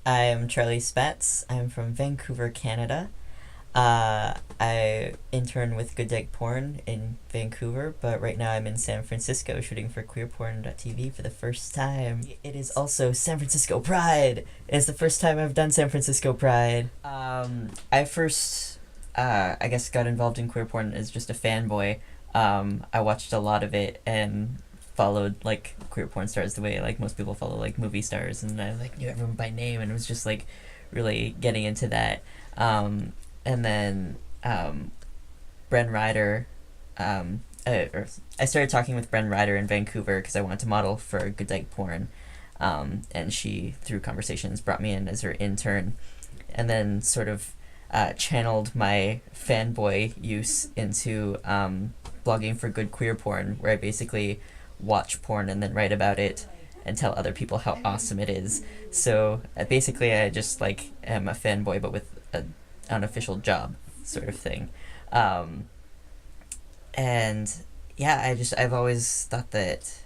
I'm Charlie Spats. I'm from Vancouver, Canada. I intern with Good Dag Porn in Vancouver, but right now I'm in San Francisco shooting for queerporn.tv for the first time. It is also San Francisco Pride. It's the first time I've done San Francisco Pride. I first, I guess, got involved in queer porn as just a fanboy. I watched a lot of it and followed like queer porn stars the way like most people follow like movie stars, and I like knew everyone by name and was just like really getting into that. And then Bren Ryder, I started talking with Bren Ryder in Vancouver because I wanted to model for Good Dag Porn, and she through conversations brought me in as her intern, and then sort of channeled my fanboy use into blogging for Good Queer Porn, where I basically watch porn and then write about it and tell other people how awesome it is. So basically I just like am a fanboy but with an unofficial job sort of thing. And yeah, I've always thought that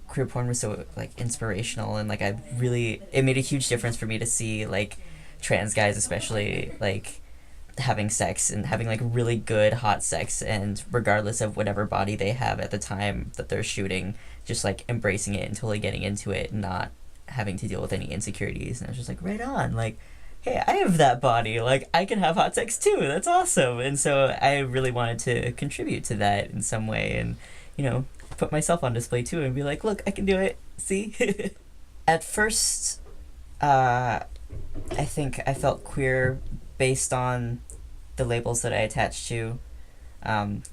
queer porn was so like inspirational, and like it made a huge difference for me to see like trans guys especially like having sex and having like really good hot sex, and regardless of whatever body they have at the time that they're shooting, just like embracing it and totally getting into it and not having to deal with any insecurities. And I was just like, right on, like, hey, I have that body, like I can have hot sex too, that's awesome. And so I really wanted to contribute to that in some way, and put myself on display too and be like, look, I can do it, see. At first I think I felt queer based on the labels that I attached to.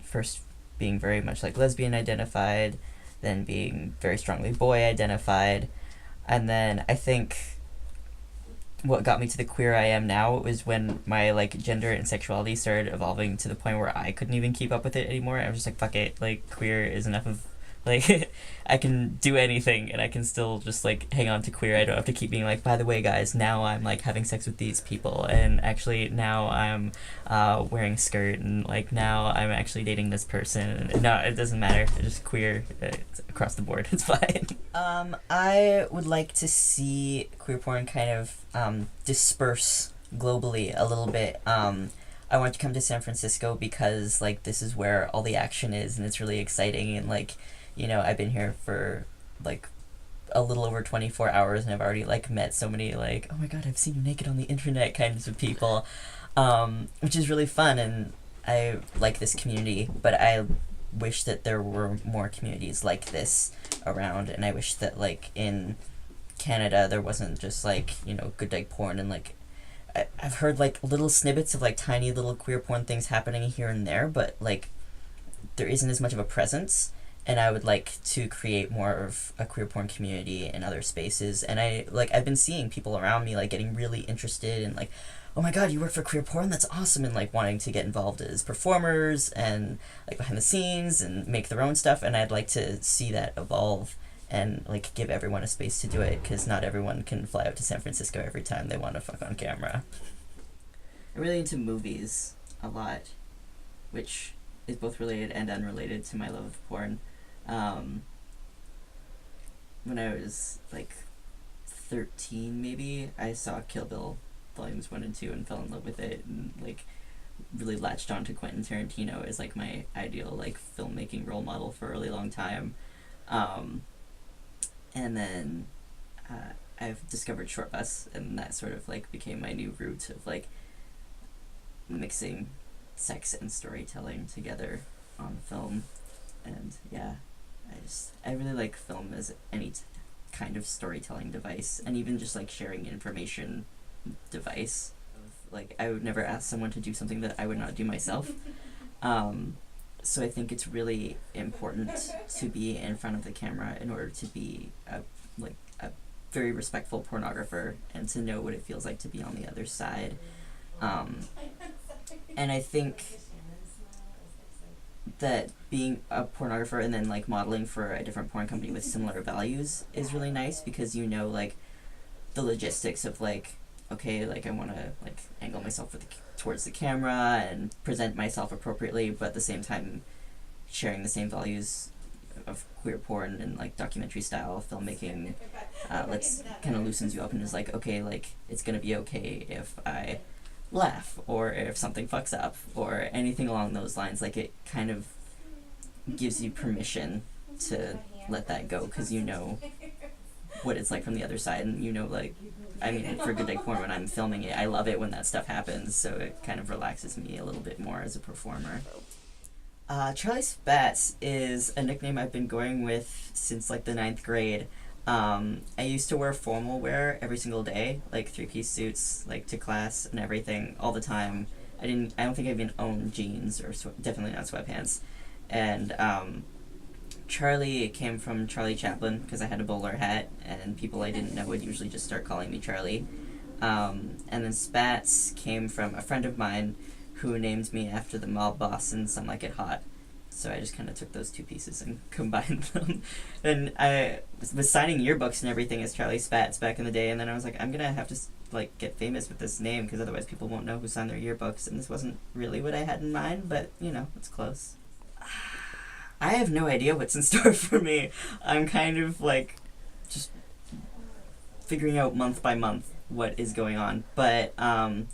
First being very much like lesbian identified, then being very strongly boy identified, and then I think what got me to the queer I am now was when my like gender and sexuality started evolving to the point where I couldn't even keep up with it anymore. I was just like, fuck it, like queer is enough of like I can do anything and I can still just like hang on to queer. I don't have to keep being like, by the way guys, now I'm like having sex with these people, and actually now I'm wearing a skirt, and like now I'm actually dating this person. And no, it doesn't matter, it's just queer. It's across the board, it's fine. I would like to see queer porn kind of disperse globally a little bit. I want to come to San Francisco because like this is where all the action is and it's really exciting, and like I've been here for like a little over 24 hours and I've already like met so many like, oh my god, I've seen you naked on the internet kinds of people, which is really fun, and I like this community, but I wish that there were more communities like this around, and I wish that like in Canada there wasn't just like Good Dag Porn, and like I've heard like little snippets of like tiny little queer porn things happening here and there, but like there isn't as much of a presence, and I would like to create more of a queer porn community in other spaces. And I've been seeing people around me like getting really interested in like, oh my god, you work for queer porn, that's awesome, and like wanting to get involved as performers and like behind the scenes and make their own stuff, and I'd like to see that evolve and like give everyone a space to do it, because not everyone can fly out to San Francisco every time they want to fuck on camera. I'm really into movies a lot, which is both related and unrelated to my love of porn. When I was like 13 maybe, I saw Kill Bill volumes 1 and 2 and fell in love with it, and like really latched on to Quentin Tarantino as like my ideal like filmmaking role model for a really long time. And then I've discovered Short Bus, and that sort of like became my new route of like mixing sex and storytelling together on film. And yeah, I really like film as any kind of storytelling device, and even just like sharing information device. Like I would never ask someone to do something that I would not do myself. So I think it's really important to be in front of the camera in order to be a very respectful pornographer, and to know what it feels like to be on the other side. And I think that being a pornographer and then like modeling for a different porn company with similar values is really nice, because like the logistics of like, okay, like I want to like angle myself towards the camera and present myself appropriately, but at the same time sharing the same values of queer porn and like documentary style filmmaking let's kind of loosens you up and is like, okay, like it's gonna be okay if I laugh or if something fucks up or anything along those lines. Like it kind of gives you permission to let that go because you know what it's like from the other side, and you know, like, I mean, for Good Day Porn, when I'm filming it, I love it when that stuff happens, so it kind of relaxes me a little bit more as a performer. Charlie Spats is a nickname I've been going with since like the 9th grade. I used to wear formal wear every single day, like 3-piece suits, like to class and everything all the time. I don't think I even owned jeans or definitely not sweatpants. And Charlie came from Charlie Chaplin because I had a bowler hat, and people I didn't know would usually just start calling me Charlie. And then Spats came from a friend of mine who named me after the mob boss in Some Like It Hot. So I just kind of took those two pieces and combined them. And I was signing yearbooks and everything as Charlie Spats back in the day, and then I was like, I'm gonna have to like get famous with this name because otherwise people won't know who signed their yearbooks. And this wasn't really what I had in mind, but you know, it's close. I have no idea what's in store for me. I'm kind of like just figuring out month by month what is going on, but I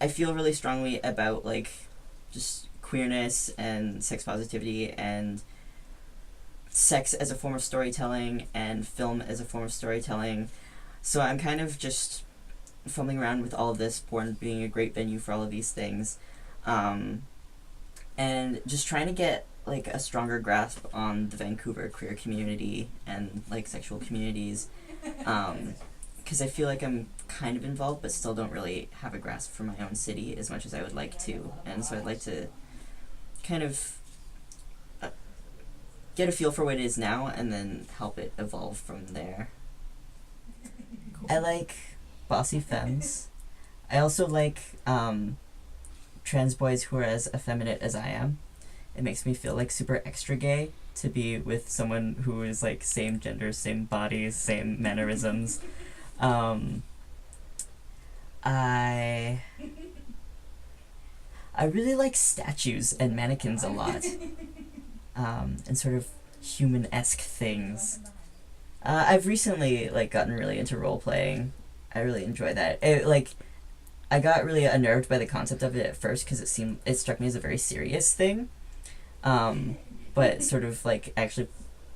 feel really strongly about like just queerness and sex positivity and sex as a form of storytelling and film as a form of storytelling. So I'm kind of just fumbling around with all of this, porn being a great venue for all of these things, and just trying to get like a stronger grasp on the Vancouver queer community and like sexual communities, because I feel like I'm kind of involved but still don't really have a grasp for my own city as much as I would like to, and so I'd like to kind of get a feel for what it is now and then help it evolve from there. Cool. I like bossy femmes. I also like trans boys who are as effeminate as I am. It makes me feel like super extra gay to be with someone who is like same gender, same bodies, same mannerisms. I really like statues and mannequins a lot, and sort of human-esque things. I've recently like gotten really into role playing. I really enjoy that. I got really unnerved by the concept of it at first because it struck me as a very serious thing, but sort of like actually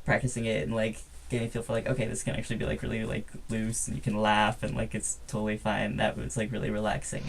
practicing it and like getting a feel for like, okay, this can actually be like really like loose and you can laugh and like it's totally fine. That was like really relaxing.